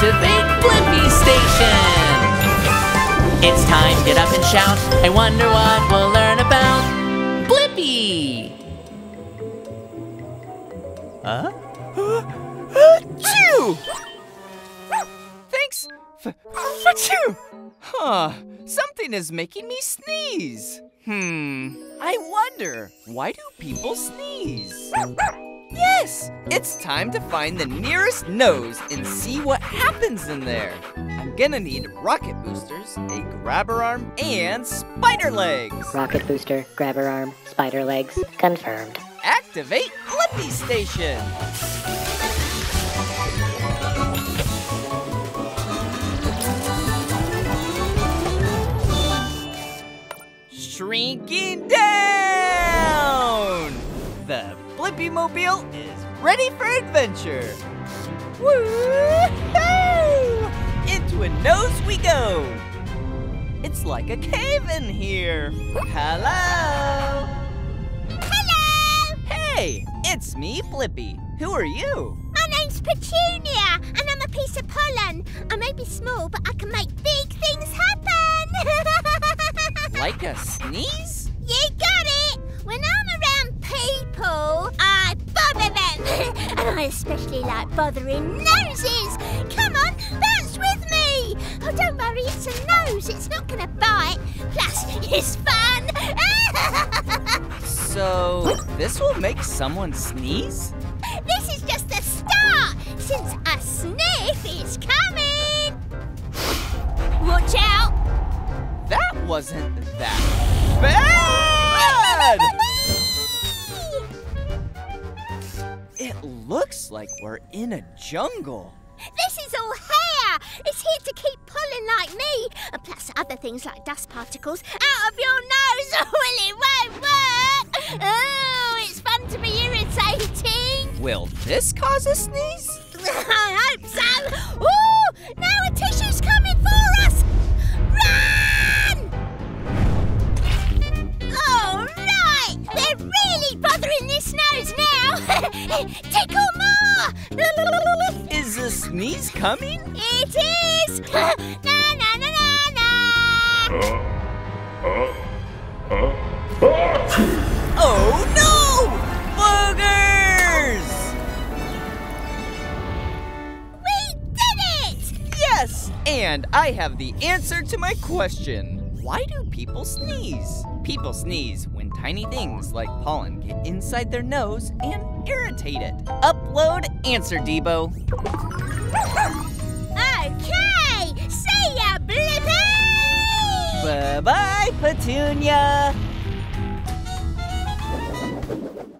Activate Blippi Station! It's time, get up and shout. I wonder what we'll learn about Blippi! Achoo! Thanks for you. Huh, something is making me sneeze. I wonder, why do people sneeze? Yes, it's time to find the nearest nose and see what happens in there. I'm gonna need rocket boosters, a grabber arm, and spider legs. Rocket booster, grabber arm, spider legs, confirmed. Activate Blippi Station. Shrinking down! The Blippi-mobile is ready for adventure. Woo-hoo! Into a nose we go. It's like a cave in here. Hello? Hello! Hey, it's me, Blippi. Who are you? My name's Petunia, and I'm a piece of pollen. I may be small, but I can make big things happen. Like a sneeze? You got it! When I'm around people, I bother them. And I especially like bothering noses. Come on, bounce with me. Oh, don't worry, it's a nose. It's not going to bite. Plus, it's fun. So, this will make someone sneeze? This is just the start, since a sniff is coming. Watch out. That wasn't that bad! It looks like we're in a jungle. This is all hair. It's here to keep pollen like me, and plus other things like dust particles out of your nose. Well, it won't work. Oh, it's fun to be irritating. Will this cause a sneeze? I hope so. Ooh, now a tissue's coming for us. Run! All right, they're really bothering this nose now. Tickle more. Is a sneeze coming? It is! Na na na na na! Oh no! Boogers! We did it! Yes! And I have the answer to my question. Why do people sneeze? People sneeze when tiny things like pollen get inside their nose and irritate it. Upload answer, Debo. Okay! See ya, Blippi! Bye-bye, Petunia!